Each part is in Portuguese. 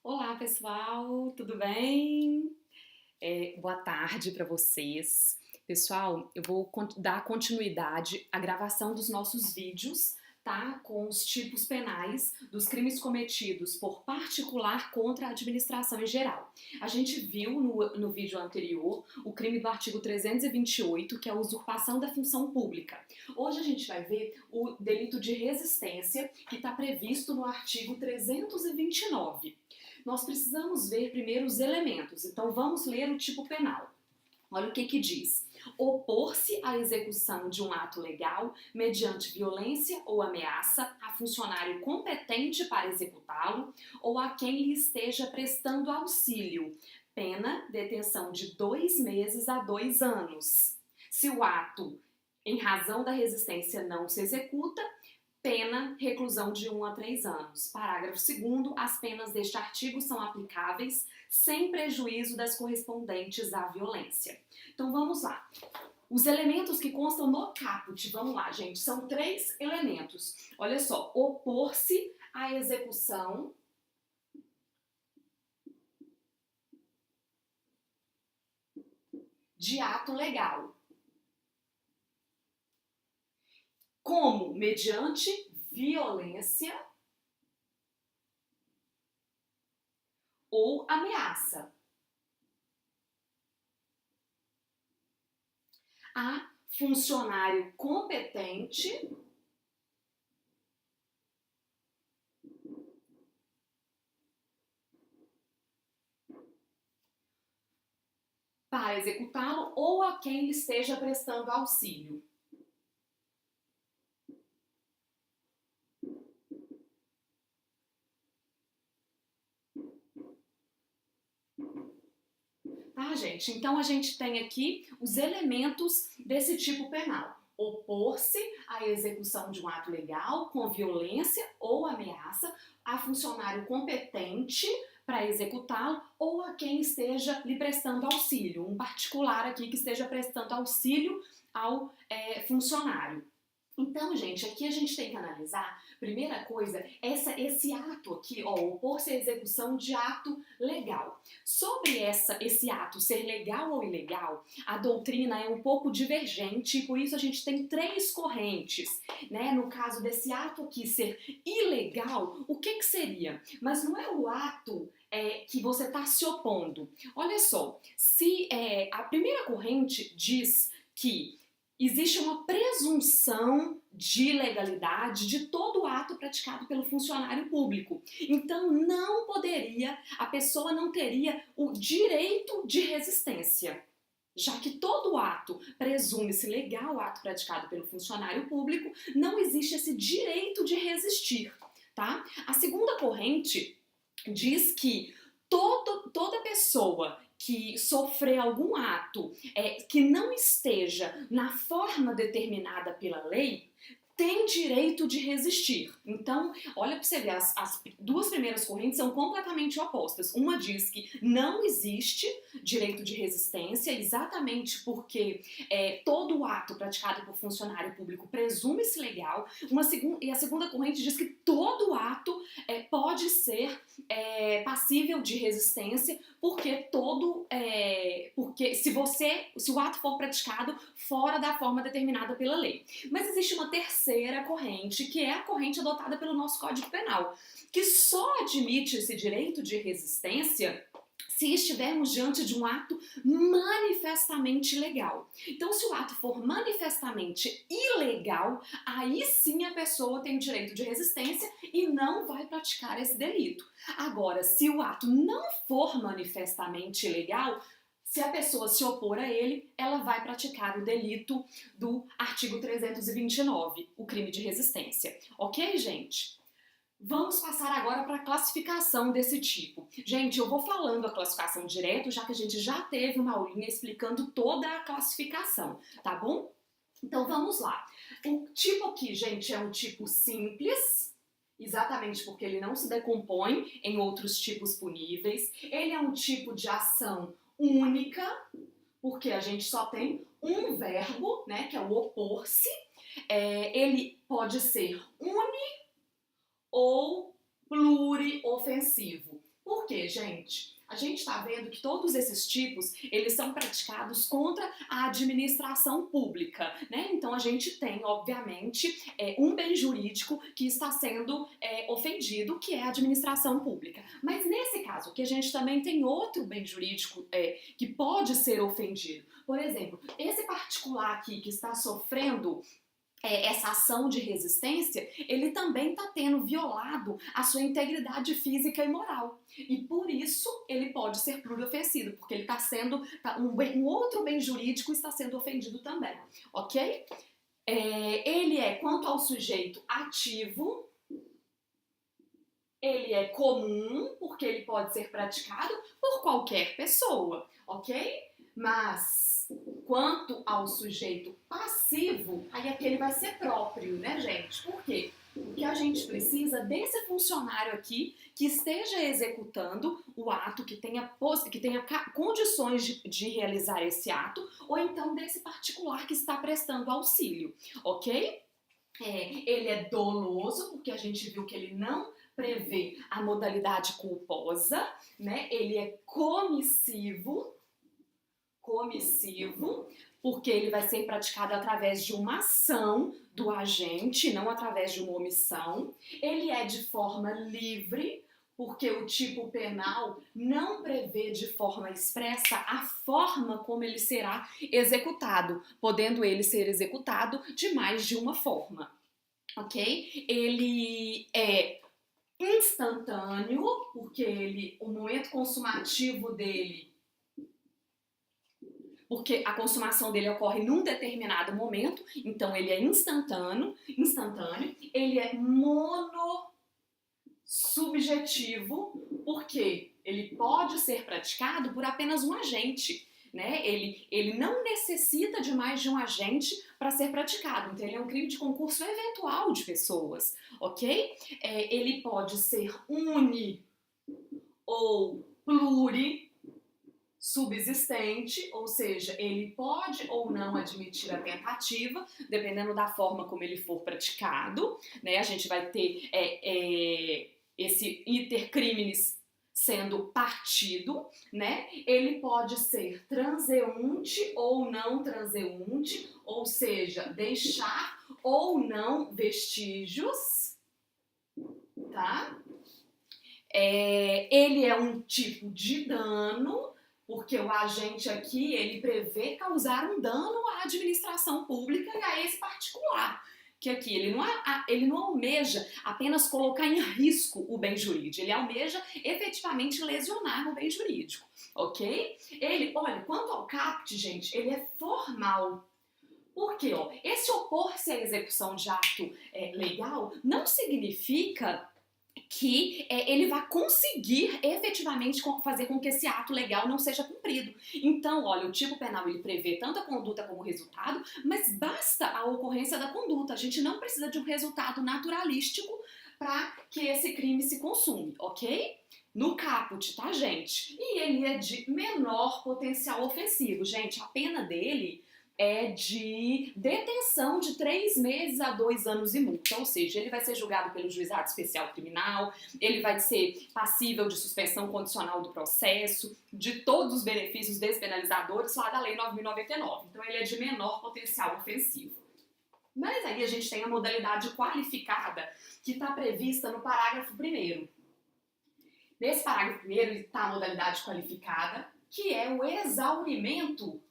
Olá, pessoal, tudo bem? Boa tarde para vocês. Pessoal, eu vou dar continuidade à gravação dos nossos vídeos, tá? Com os tipos penais dos crimes cometidos por particular contra a administração em geral. A gente viu no vídeo anterior o crime do artigo 328, que é a usurpação da função pública. Hoje a gente vai ver o delito de resistência, que está previsto no artigo 329. Nós precisamos ver primeiro os elementos, então vamos ler o tipo penal. Olha o que diz. Opor-se à execução de um ato legal mediante violência ou ameaça a funcionário competente para executá-lo ou a quem lhe esteja prestando auxílio. Pena, detenção de 2 meses a 2 anos. Se o ato, em razão da resistência, não se executa, pena, reclusão de 1 a 3 anos. Parágrafo 2º, as penas deste artigo são aplicáveis sem prejuízo das correspondentes à violência. Então vamos lá. Os elementos que constam no caput, vamos lá, gente, são 3 elementos. Olha só, opor-se à execução de ato legal. Como? Mediante violência ou ameaça a funcionário competente para executá-lo ou a quem lhe esteja prestando auxílio. Tá, gente? Então a gente tem aqui os elementos desse tipo penal. Opor-se à execução de um ato legal com violência ou ameaça a funcionário competente para executá-lo ou a quem esteja lhe prestando auxílio, um particular aqui que esteja prestando auxílio ao funcionário. Então, gente, aqui a gente tem que analisar, primeira coisa, esse ato aqui, ó, opor-se à execução de ato legal. Sobre esse ato ser legal ou ilegal, a doutrina é um pouco divergente e por isso a gente tem 3 correntes, né? No caso desse ato aqui ser ilegal, o que seria? Mas não é o ato que você está se opondo. Olha só, se a primeira corrente diz que existe uma presunção de legalidade de todo ato praticado pelo funcionário público. Então, a pessoa não teria o direito de resistência. Já que todo ato presume-se legal, o ato praticado pelo funcionário público, não existe esse direito de resistir, tá? A segunda corrente diz que toda pessoa que sofrer algum ato que não esteja na forma determinada pela lei, tem direito de resistir. Então, olha para você ver, as 2 primeiras correntes são completamente opostas. Uma diz que não existe direito de resistência, exatamente porque todo ato praticado por funcionário público presume-se legal. E a segunda corrente diz que todo ato pode ser passível de resistência, porque se o ato for praticado fora da forma determinada pela lei. Mas existe uma terceira corrente, que é a corrente adotada pelo nosso Código Penal, que só admite esse direito de resistência se estivermos diante de um ato manifestamente ilegal. Então, se o ato for manifestamente ilegal, aí sim a pessoa tem o direito de resistência e não vai praticar esse delito. Agora, se o ato não for manifestamente ilegal, se a pessoa se opor a ele, ela vai praticar o delito do artigo 329, o crime de resistência. Ok, gente? Vamos passar agora para a classificação desse tipo. Gente, eu vou falando a classificação direto, já que a gente já teve uma aulinha explicando toda a classificação, tá bom? Então vamos lá. O tipo aqui, gente, é um tipo simples, exatamente porque ele não se decompõe em outros tipos puníveis. Ele é um tipo de ação única, porque a gente só tem um verbo, né, que é o opor-se. Ele pode ser ou pluriofensivo. Por Por quê, gente? A gente está vendo que todos esses tipos, eles são praticados contra a administração pública, né? Então a gente tem, obviamente, um bem jurídico que está sendo ofendido, que é a administração pública. Mas nesse caso aqui, a gente também tem outro bem jurídico que pode ser ofendido. Por exemplo, esse particular aqui que está sofrendo essa ação de resistência, ele também está tendo violado a sua integridade física e moral. E por isso ele pode ser pluriofensivo, porque ele está sendo, um outro bem jurídico está sendo ofendido também, ok? Ele quanto ao sujeito ativo, ele é comum, porque ele pode ser praticado por qualquer pessoa, ok? Mas quanto ao sujeito passivo, aí aquele vai ser próprio, né, gente? Por quê? Porque a gente precisa desse funcionário aqui que esteja executando o ato, que tenha condições de realizar esse ato, ou então desse particular que está prestando auxílio, ok? Ele é doloso, porque a gente viu que ele não prevê a modalidade culposa, né? Ele é comissivo, porque ele vai ser praticado através de uma ação do agente, não através de uma omissão. Ele é de forma livre, porque o tipo penal não prevê de forma expressa a forma como ele será executado, podendo ele ser executado de mais de uma forma, ok? Ele é instantâneo, porque o momento consumativo dele, porque a consumação dele ocorre num determinado momento, então ele é instantâneo, ele é monossubjetivo, porque ele pode ser praticado por apenas um agente, né? Ele não necessita de mais de um agente para ser praticado, então ele é um crime de concurso eventual de pessoas, ok? Ele pode ser uni ou plurissubsistente, ou seja, ele pode ou não admitir a tentativa, dependendo da forma como ele for praticado, né? A gente vai ter esse iter criminis sendo partido, né? Ele pode ser transeunte ou não transeunte, ou seja, deixar ou não vestígios, tá? Ele é um tipo de dano, porque o agente aqui, ele prevê causar um dano à administração pública e a esse particular. Que aqui ele não almeja apenas colocar em risco o bem jurídico, ele almeja efetivamente lesionar o bem jurídico, ok? Olha, quanto ao caput, gente, ele é formal. Por quê? Esse opor-se à execução de ato legal não significa que ele vai conseguir efetivamente fazer com que esse ato legal não seja cumprido. Então, olha, o tipo penal ele prevê tanto a conduta como o resultado, mas basta a ocorrência da conduta. A gente não precisa de um resultado naturalístico para que esse crime se consume, ok? No caput, tá, gente? E ele é de menor potencial ofensivo. Gente, a pena dele é de detenção de 3 meses a 2 anos e multa, ou seja, ele vai ser julgado pelo juizado especial criminal, ele vai ser passível de suspensão condicional do processo, de todos os benefícios despenalizadores lá da Lei 9.099. Então ele é de menor potencial ofensivo. Mas aí a gente tem a modalidade qualificada, que está prevista no parágrafo 1º. Nesse parágrafo 1º está a modalidade qualificada, que é o exaurimento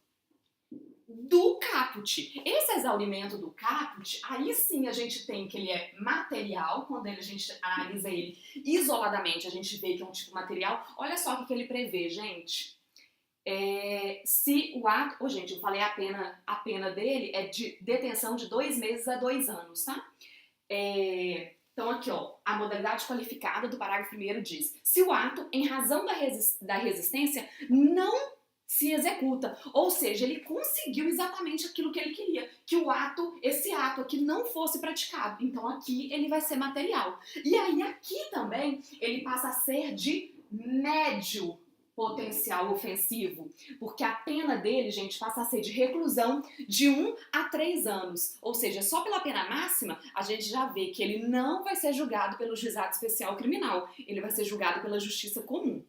do caput. Esse exaurimento do caput, aí sim a gente tem que ele é material, quando a gente analisa ele isoladamente, a gente vê que é um tipo material. Olha só o que ele prevê, gente. Se o ato... gente, eu falei a pena dele é de detenção de 2 meses a 2 anos, tá? Então aqui, a modalidade qualificada do parágrafo 1º diz: se o ato, em razão da resistência, não se executa, ou seja, ele conseguiu exatamente aquilo que ele queria, que esse ato aqui não fosse praticado. Então aqui ele vai ser material. E aí aqui também ele passa a ser de médio potencial ofensivo, porque a pena dele, gente, passa a ser de reclusão de 1 a 3 anos. Ou seja, só pela pena máxima, a gente já vê que ele não vai ser julgado pelo juizado especial criminal, ele vai ser julgado pela justiça comum.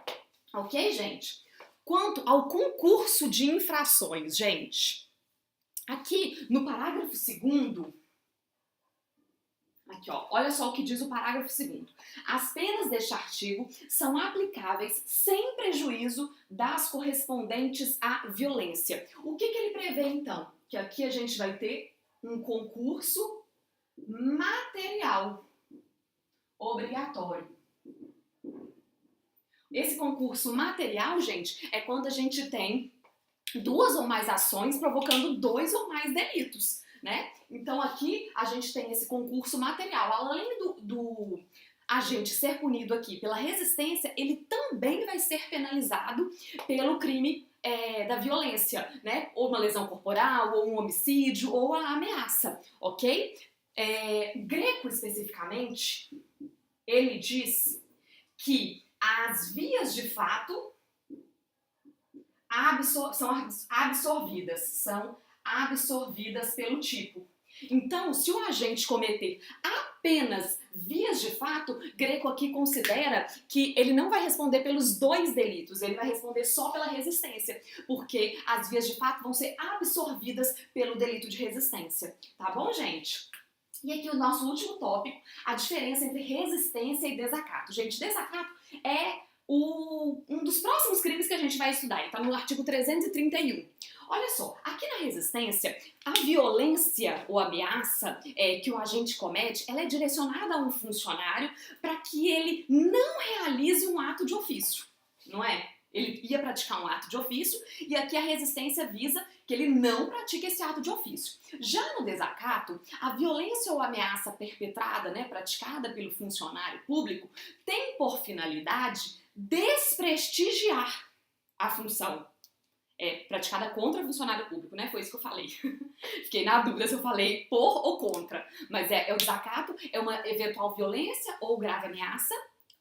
Ok, gente? Quanto ao concurso de infrações, gente, aqui no parágrafo 2º, aqui, ó, olha só o que diz o parágrafo 2º. As penas deste artigo são aplicáveis sem prejuízo das correspondentes à violência. O que ele prevê, então? Que aqui a gente vai ter um concurso material obrigatório. Esse concurso material, gente, é quando a gente tem 2 ou mais ações provocando 2 ou mais delitos, né? Então aqui a gente tem esse concurso material. Além do agente ser punido aqui pela resistência, ele também vai ser penalizado pelo crime da violência, né? Ou uma lesão corporal, ou um homicídio, ou a ameaça, ok? Greco, especificamente, ele diz que as vias de fato são absorvidas pelo tipo. Então, se o agente cometer apenas vias de fato, Greco aqui considera que ele não vai responder pelos 2 delitos, ele vai responder só pela resistência, porque as vias de fato vão ser absorvidas pelo delito de resistência. Tá bom, gente? E aqui o nosso último tópico, a diferença entre resistência e desacato. Gente, desacato é um dos próximos crimes que a gente vai estudar, ele está no artigo 331. Olha só, aqui na resistência, a violência ou ameaça que o agente comete, ela é direcionada a um funcionário para que ele não realize um ato de ofício, não é? Ele ia praticar um ato de ofício e aqui a resistência visa que ele não pratique esse ato de ofício. Já no desacato, a violência ou ameaça perpetrada, né, praticada pelo funcionário público, tem por finalidade desprestigiar a função praticada contra o funcionário público, né? Foi isso que eu falei. Fiquei na dúvida se eu falei por ou contra. Mas o desacato é uma eventual violência ou grave ameaça,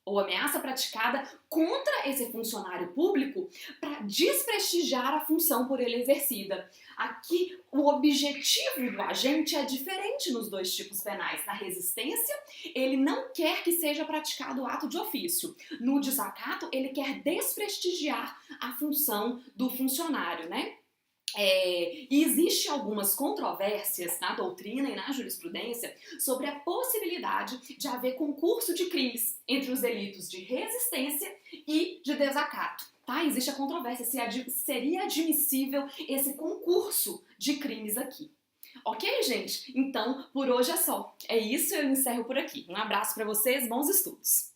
ou ameaça praticada contra esse funcionário público para desprestigiar a função por ele exercida. Aqui, o objetivo do agente é diferente nos 2 tipos penais. Na resistência, ele não quer que seja praticado o ato de ofício. No desacato, ele quer desprestigiar a função do funcionário, né? E existe algumas controvérsias na doutrina e na jurisprudência sobre a possibilidade de haver concurso de crimes entre os delitos de resistência e de desacato. Tá? Existe a controvérsia se seria admissível esse concurso de crimes aqui. Ok, gente? Então, por hoje é só. É isso, eu encerro por aqui. Um abraço para vocês, bons estudos!